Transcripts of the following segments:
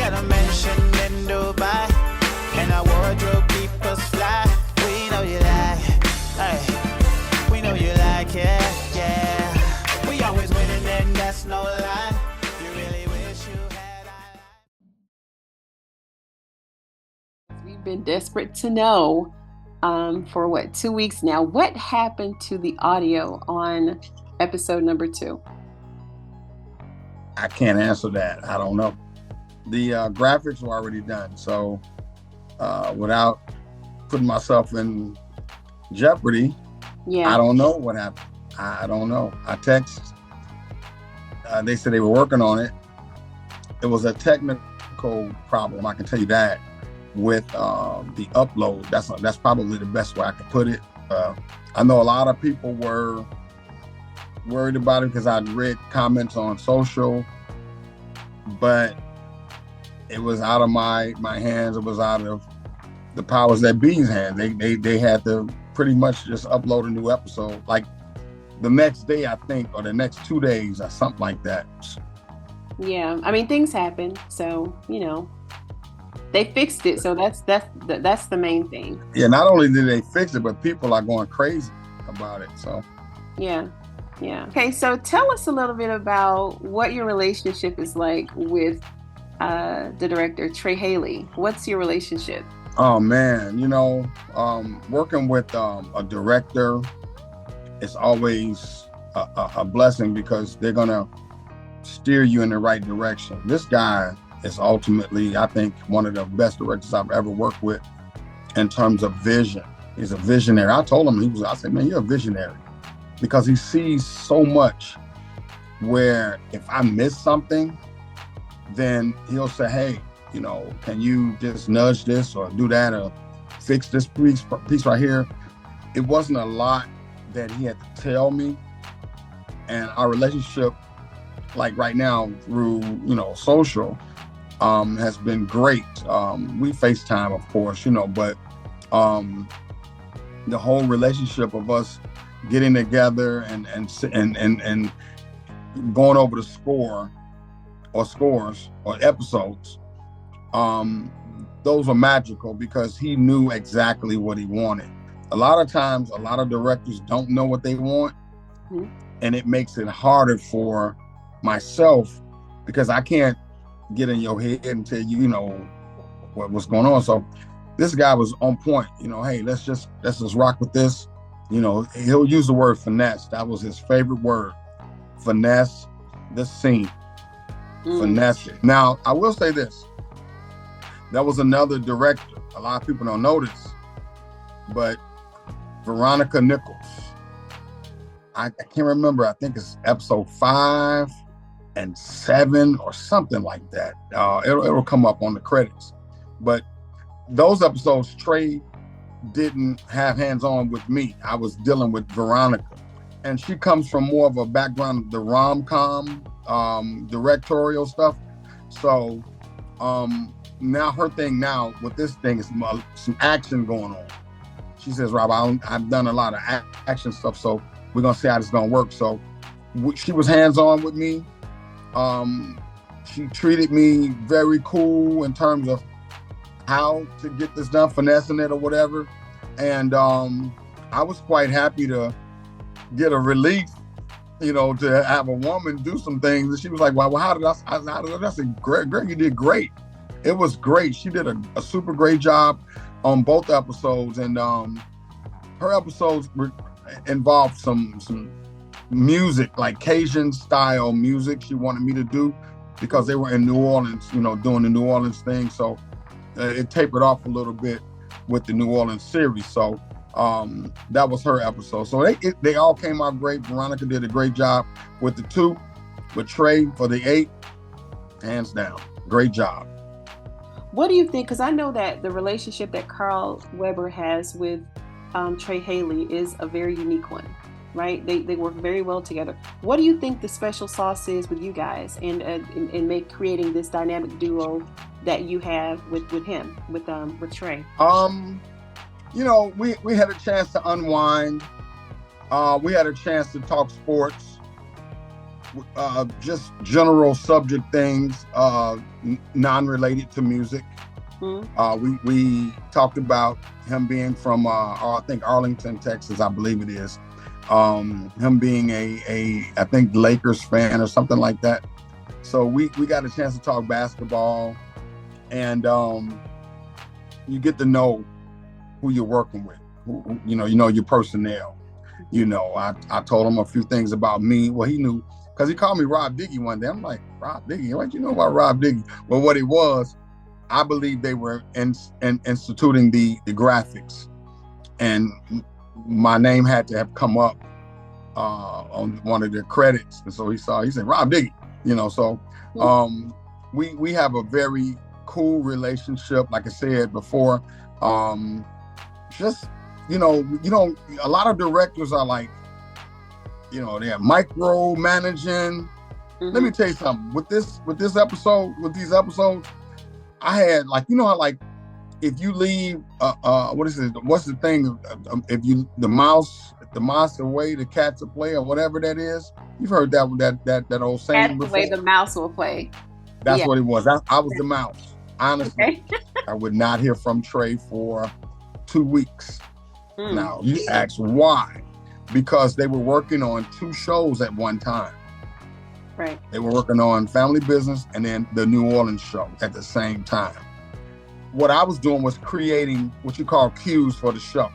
got a mansion in Dubai, and our wardrobe keep us fly. We know you like, hey, we know you like it, yeah. We always winning and that's no lie. You really wish you had We've been desperate to know for 2 weeks now. What happened to the audio on episode number 2? I can't answer that. I don't know. The graphics were already done, so without putting myself in jeopardy, I don't know what happened. I don't know. I text. They said they were working on it. It was a technical problem, I can tell you that, with the upload. That's probably the best way I could put it. I know a lot of people were worried about it because I'd read comments on social, but it was out of my hands. It was out of the powers that be's hands. They had to pretty much just upload a new episode like the next day, I think, or the next 2 days or something like that. Yeah, I mean, things happen, so they fixed it, so that's the main thing. Yeah, not only did they fix it, but people are going crazy about it. So yeah. Okay, so tell us a little bit about what your relationship is like with the director Trey Haley. What's your relationship? Oh man, working with a director is always a blessing because they're gonna steer you in the right direction. This guy is ultimately, I think, one of the best directors I've ever worked with in terms of vision. He's a visionary. I told him, I said, man, you're a visionary, because he sees so much where if I miss something, then he'll say, hey, can you just nudge this or do that or fix this piece right here? It wasn't a lot that he had to tell me. And our relationship, like right now through, social, has been great. We FaceTime, of course, but the whole relationship of us getting together and going over the score or scores or episodes, those were magical because he knew exactly what he wanted. A lot of times, a lot of directors don't know what they want, and it makes it harder for myself because I can't get in your head and tell you, what's going on. So this guy was on point. Hey, let's just rock with this. He'll use the word finesse. That was his favorite word. Finesse the scene. Finesse it. Now, I will say this. That was another director. A lot of people don't know this, but Veronica Nichols. I can't remember. I think it's episode 5 and 7 or something like that. It'll come up on the credits. But those episodes, Trey didn't have hands-on with me. I was dealing with Veronica. And she comes from more of a background of the rom-com, directorial stuff. So now her thing now with this thing is some action going on. She says, Rob, I've done a lot of action stuff, so we're going to see how this is going to work. So she was hands-on with me. She treated me very cool in terms of how to get this done, finessing it or whatever. And I was quite happy to get a relief, to have a woman do some things. And she was like, well, how did I said, Greg, you did great. It was great. She did a super great job on both episodes. And her episodes involved some music, like Cajun style music she wanted me to do because they were in New Orleans, doing the New Orleans thing. So it tapered off a little bit with the New Orleans series. So that was her episode. So they all came out great. Veronica did a great job with the 2, with Trey for the 8, hands down. Great job. What do you think? Because I know that the relationship that Carl Weber has with Trey Haley is a very unique one, right? They work very well together. What do you think the special sauce is with you guys and creating this dynamic duo that you have with him, with Trey? We had a chance to unwind. We had a chance to talk sports. just general subject things, non-related to music. We talked about him being from I think Arlington, Texas, I believe it is. Him being a I think Lakers fan or something like that. So we got a chance to talk basketball, and you get to know who you're working with, who, you know your personnel. I told him a few things about me. Well, he knew because he called me Rob Diggy one day. I'm like, Rob Diggy? What you know about Rob Diggy? Well, what it was, I believe they were instituting the graphics, and my name had to have come up on one of their credits. And so he said, Rob Diggy, so we have a very cool relationship. Like I said before, just, a lot of directors are like, they're micromanaging. Let me tell you something. With these episodes, I had how if you leave what's the thing? If you the mouse away, the cat's a play, or whatever that is. You've heard that old saying before. Cat's away, the mouse will play. That's what it was. I was the mouse. Honestly, okay. I would not hear from Trey for 2 weeks. Now you ask why? Because they were working on 2 shows at one time. Right. They were working on Family Business and then the New Orleans show at the same time. What I was doing was creating what you call cues for the show.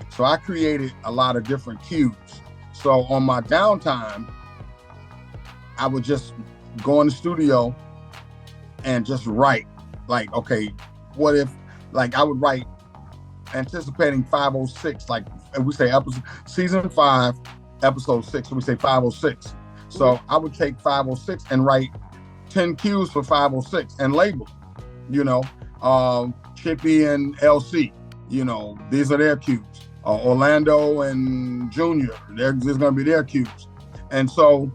So I created a lot of different cues. So on my downtime, I would just go in the studio and just write. Like, okay, what if, I would write anticipating 506, we say season 5, episode 6, so we say 506. So I would take 506 and write 10 cues for 506 and label, Chippy and LC, these are their cues. Orlando and Junior, there's going to be their cues. And so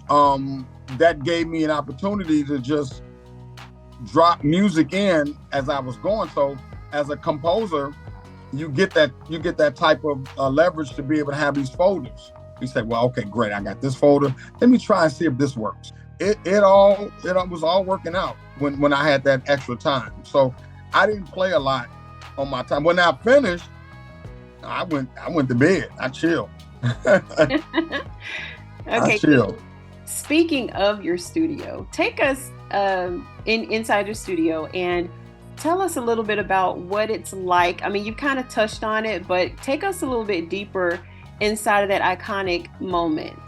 that gave me an opportunity to just drop music in as I was going. So as a composer, you get that type of leverage to be able to have these folders. You say, well, okay, great. I got this folder. Let me try and see if this works. It was all working out when I had that extra time. So I didn't play a lot on my time. When I finished, I went to bed. I chilled. Okay. I chilled. Speaking of your studio, take us inside your studio and tell us a little bit about what it's like. I mean, you kind of touched on it, but take us a little bit deeper inside of that iconic moment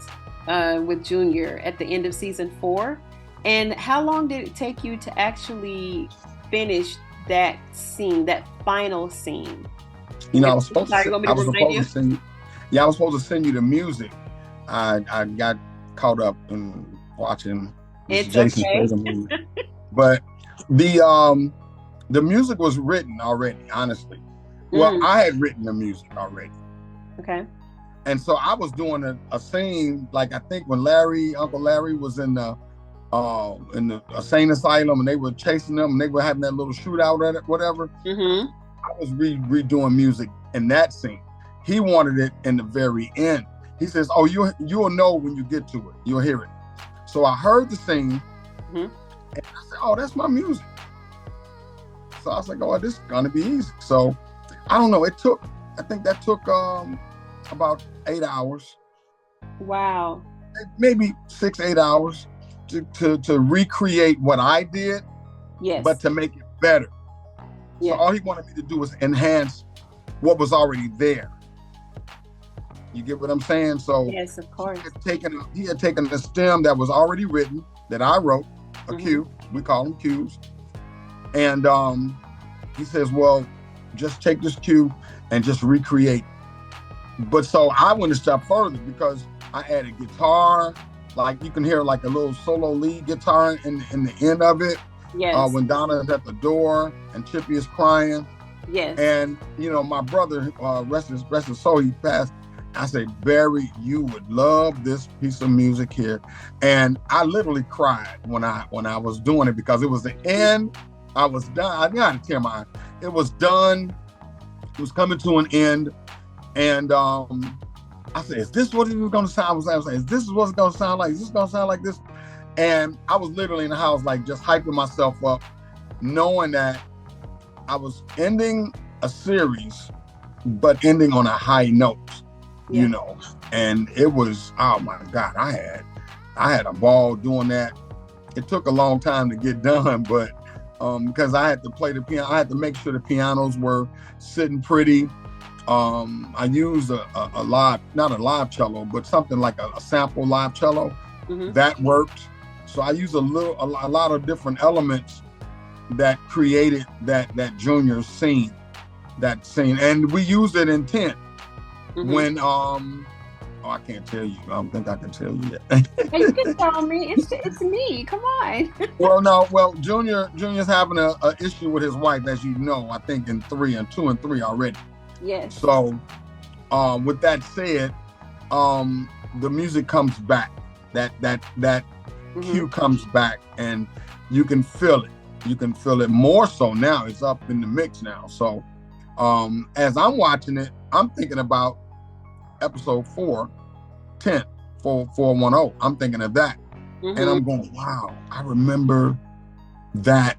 with Junior at the end of season 4. And how long did it take you to actually finish that scene, that final scene? I was supposed to send you the music. I got caught up in watching Jason Statham movie. But the music was written already, honestly. Well, I had written the music already. Okay. And so I was doing a scene, I think when Uncle Larry was in the insane asylum and they were chasing them and they were having that little shootout at it, whatever. I was redoing music in that scene. He wanted it in the very end. He says, oh, you'll know when you get to it. You'll hear it. So I heard the scene and I said, oh, that's my music. So I was like, oh, this is gonna be easy. So I don't know. I think that took about 8 hours. Wow. Maybe 6-8 hours to recreate what I did. Yes. But to make it better. Yeah. So all he wanted me to do was enhance what was already there. You get what I'm saying? So yes, of course. He had taken the stem that was already written, that I wrote, a cue. We call them cues. And he says, well, just take this cue and just recreate. But so I went a step further because I added guitar. You can hear a little solo lead guitar in the end of it. Yes. When Donna is at the door and Chippy is crying. Yes. And, my brother, rest his soul, he passed. I said, Barry, you would love this piece of music here. And I literally cried when I was doing it because it was the end. I was done. I got to tear my eye. It was done. It was coming to an end. And I said, is this what it was going to sound? I was like, is this what it's going to sound like? Is this going to sound like this? And I was literally in the house, like just hyping myself up, knowing that I was ending a series, but ending on a high note, you know. And it was, oh my God, I had a ball doing that. It took a long time to get done, but because I had to play the piano, I had to make sure the pianos were sitting pretty. I used a live, not a live cello, but something like a sample live cello. That worked. So I used a lot of different elements that created that Junior scene, and we used it in 10. When I can't tell you. I don't think I can tell you yet. Hey, you can tell me. It's me. Come on. Well, Junior's having a issue with his wife, as you know. I think in 2 and 3 already. Yes. So, with that said, the music comes back. That cue comes back, and you can feel it. You can feel it more so now. It's up in the mix now. So, as I'm watching it, I'm thinking about episode 410, 410. I'm thinking of that. And I'm going, wow, I remember that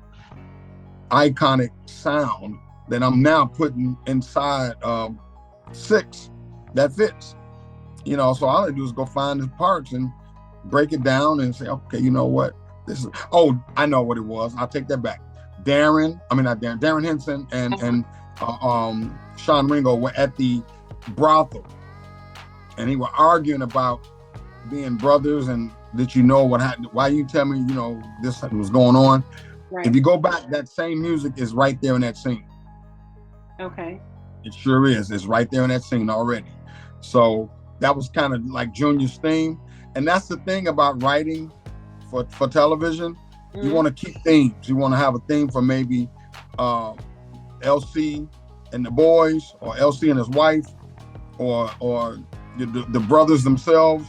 iconic sound that I'm now putting inside 6 that fits. You know, so all I do is go find the parts and break it down and say, okay, you know what? I know what it was. I'll take that back. Darren Henson and Sean Ringo were at the brothel, and he were arguing about being brothers and that what happened. Why you tell me, this was going on? Right. If you go back, that same music is right there in that scene. Okay. It sure is. It's right there in that scene already. So that was kind of like Junior's theme. And that's the thing about writing for television. You want to keep themes. You want to have a theme for maybe LC and the boys, or LC and his wife, or the brothers themselves,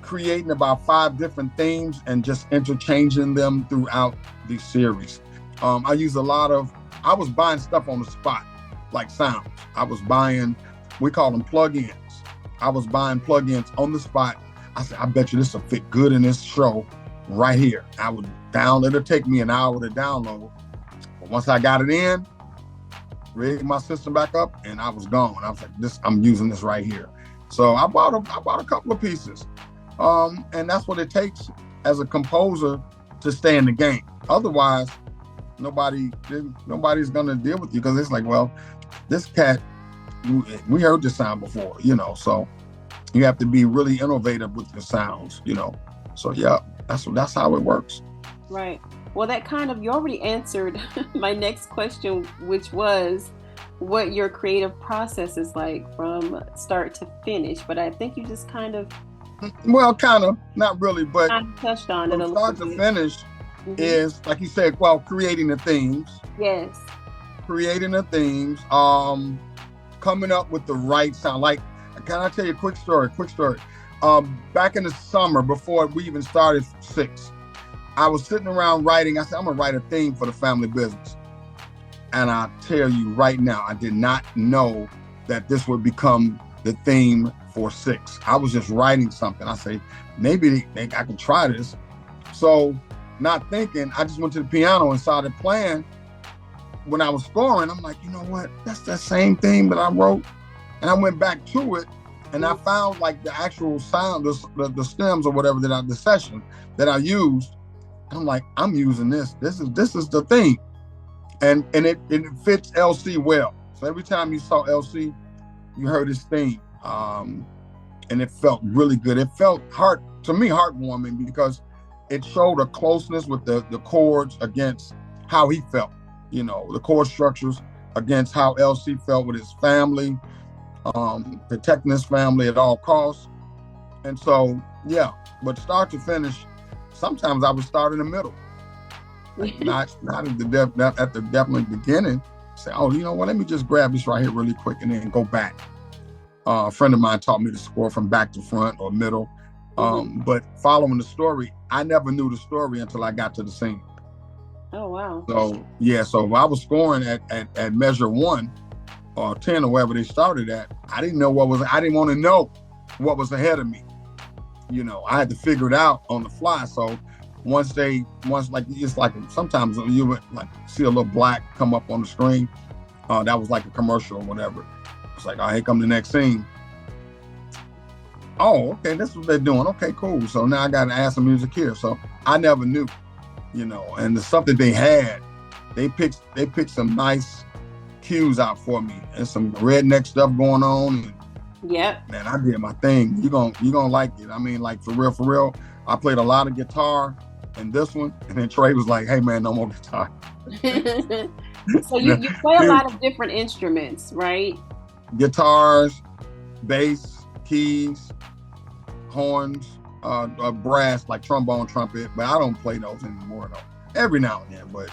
creating about 5 different themes and just interchanging them throughout the series. I was buying stuff on the spot, like sounds. I was buying, we call them plug-ins. I was buying plug-ins on the spot. I said, I bet you this will fit good in this show right here. I would it'll take me an hour to download. But once I got it in, rigged my system back up, and I was gone. I was like, I'm using this right here. So I bought a couple of pieces. And that's what it takes as a composer to stay in the game. Otherwise, nobody's gonna deal with you, because it's like, well, this cat, we heard this sound before, so you have to be really innovative with your sounds, So yeah, that's how it works. Right. Well, that you already answered my next question, which was what your creative process is like from start to finish. But I think you just well, not really, but touched on it a little bit. Start to finish is, like you said, creating the themes. Yes. Creating the themes, coming up with the right sound. Like, can I tell you a quick story? Back in the summer, before we even started 6, I was sitting around writing. I said, I'm gonna write a theme for the family business. And I tell you right now, I did not know that this would become the theme for 6. I was just writing something. I say, maybe I can try this. So, not thinking, I just went to the piano and started playing. When I was scoring, I'm like, you know what? That's that same theme that I wrote. And I went back to it, and I found like the actual sound, the stems or whatever the session that I used. I'm like, I'm using this. This is the theme, and it fits LC well. So every time you saw LC, you heard his theme, and it felt really good. It felt heartwarming, because it showed a closeness with the chords against how he felt. The chord structures against how LC felt with his family, protecting his family at all costs. And so, yeah, but start to finish, sometimes I would start in the middle, like not at the definitely beginning. Say, oh, you know what? Let me just grab this right here really quick and then go back. A friend of mine taught me to score from back to front or middle. But following the story, I never knew the story until I got to the scene. Oh, wow. So, yeah, so if I was scoring at measure 1 or 10 or wherever they started at, I didn't want to know what was ahead of me. You know, I had to figure it out on the fly. So once like, it's like sometimes you would like see a little black come up on the screen. That was like a commercial or whatever. It's like, oh, here come the next scene. Oh, okay, this is what they're doing. Okay, cool. So now I got to add some music here. So I never knew, you know, and the stuff that they had, they picked some nice cues out for me and some redneck stuff going on. And, yep. Man, I did my thing. You gonna like it. I mean, like for real. I played a lot of guitar in this one, and then Trey was like, "Hey, man, no more guitar." So you play a lot of different instruments, right? Guitars, bass, keys, horns, brass like trombone, trumpet, but I don't play those anymore though. Every now and then, but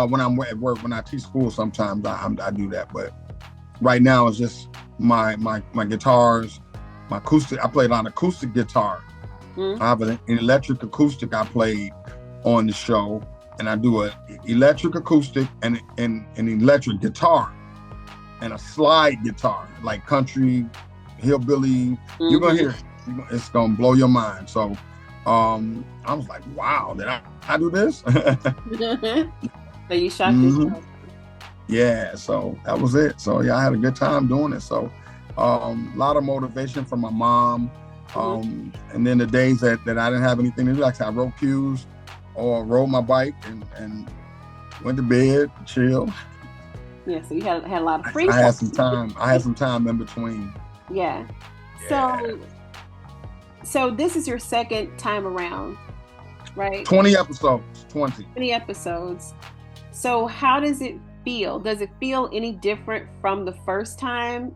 when I'm at work, when I teach school, sometimes I do that. But right now it's just my guitars, my acoustic. I play on acoustic guitar. I have an electric acoustic I played on the show, and I do an electric acoustic and an electric guitar and a slide guitar, like country, hillbilly. You're gonna hear it. It's gonna blow your mind. So I was like, wow, did I do this? So you shot this. Yeah, so that was it. So yeah, I had a good time doing it. So a lot of motivation from my mom. And then the days that I didn't have anything to do, like I wrote cues or rode my bike and went to bed, chill. Yeah, so you had a lot of free time. I had some time in between. Yeah. So this is your second time around, right? 20 episodes. 20 episodes. So how does it feel? Does it feel any different from the first time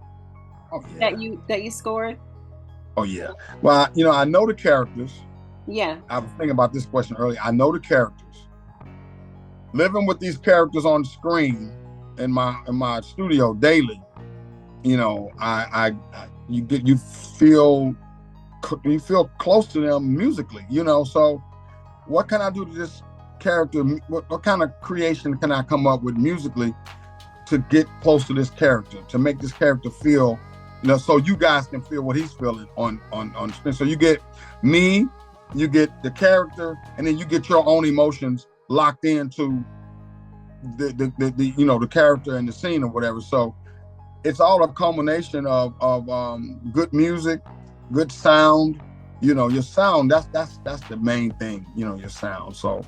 that you scored? Oh yeah. Well, you know, I know the characters. Yeah. I was thinking about this question earlier. I know the characters. Living with these characters on the screen in my studio daily, you know, you feel close to them musically, you know. So what can I do to this character? What kind of creation can I come up with musically to get close to this character, to make this character feel, you know, so you guys can feel what he's feeling on screen. So you get me, you get the character, and then you get your own emotions locked into the you know, the character and the scene or whatever. So it's all a culmination of good music, good sound. You know, your sound, that's the main thing, you know, your sound. So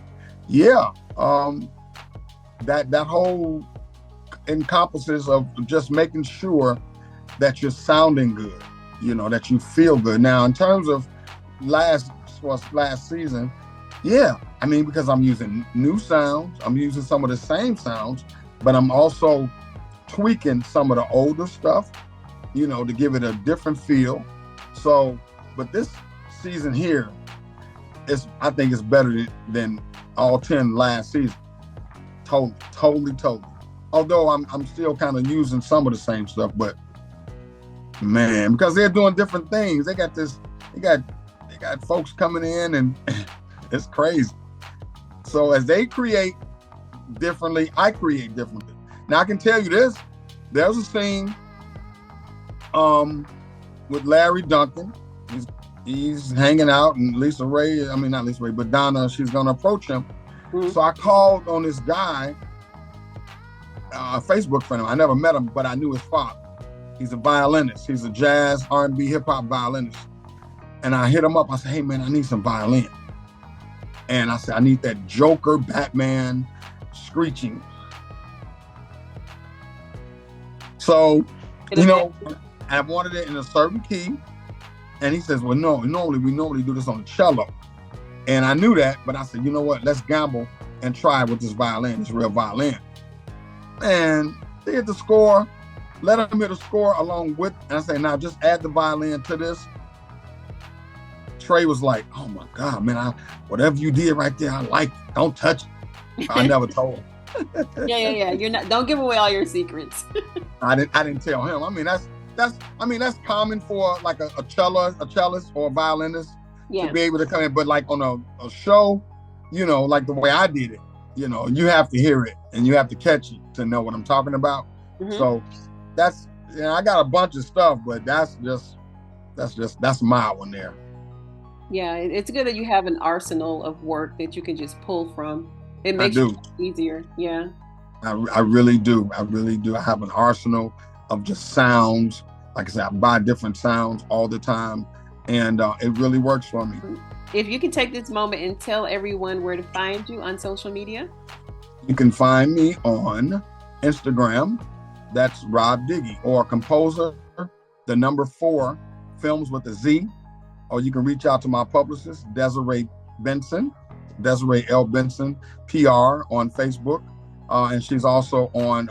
yeah, that whole encompasses of just making sure that you're sounding good, you know, that you feel good. Now, in terms of last season, yeah, I mean, because I'm using new sounds, I'm using some of the same sounds, but I'm also tweaking some of the older stuff, you know, to give it a different feel. So, but this season here, I think it's better than all 10 last season. Totally. Although I'm still kind of using some of the same stuff, but man, because they're doing different things. They got folks coming in and it's crazy. So as they create differently, I create differently. Now I can tell you this, there's a scene with Larry Duncan. He's hanging out, and not Lisa Ray, but Donna, she's gonna approach him. So I called on this guy, a Facebook friend of mine. I never met him, but I knew his father. He's a violinist. He's a jazz, R&B, hip hop violinist. And I hit him up. I said, hey man, I need some violin. And I said, I need that Joker, Batman, screeching. So, you know, I wanted it in a certain key. And he says, well, no, we normally do this on the cello. And I knew that, but I said, you know what, let's gamble and try with this violin, this real violin. And they hit the score, let him hit the score along with, and I said, now just add the violin to this. Trey was like, oh my God, man, whatever you did right there, I like it. Don't touch it. I never told him. Yeah. Don't give away all your secrets. I didn't tell him. I mean, that's common for like a cellist or a violinist to be able to come in. But like on a show, you know, like the way I did it, you know, you have to hear it and you have to catch it to know what I'm talking about. So that's, you know, I got a bunch of stuff, but that's my one there. Yeah, it's good that you have an arsenal of work that you can just pull from. It I makes do. it easier. Yeah. I really do. I really do. I have an arsenal of just sounds. Like I said, I buy different sounds all the time, and it really works for me. If you can take this moment and tell everyone where to find you on social media. You can find me on Instagram. That's Rob Diggy, or Composer, the number 4, Films with a Z. Or you can reach out to my publicist, Desiree Benson, Desiree L. Benson, PR on Facebook. And she's also on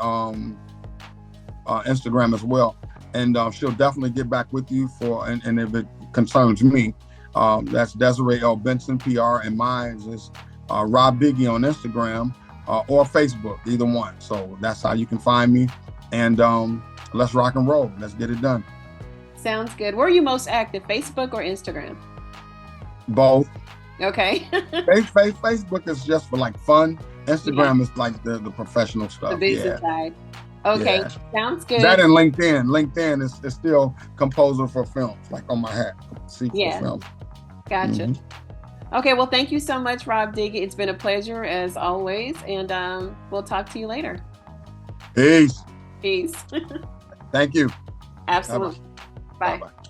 Instagram as well. And she'll definitely get back with you and if it concerns me, that's Desiree L. Benson, PR, and mine is Rob Diggy on Instagram or Facebook, either one. So that's how you can find me. And let's rock and roll. Let's get it done. Sounds good. Where are you most active, Facebook or Instagram? Both. Okay. Facebook is just for like fun. Instagram is like the professional stuff. The business side. Okay, sounds good. That and LinkedIn. LinkedIn is still Composer for Films, like on my hat. For films. Gotcha. Mm-hmm. Okay, well, thank you so much, Rob Diggy. It's been a pleasure as always, and we'll talk to you later. Peace. Peace. Thank you. Absolutely. Bye. Bye-bye.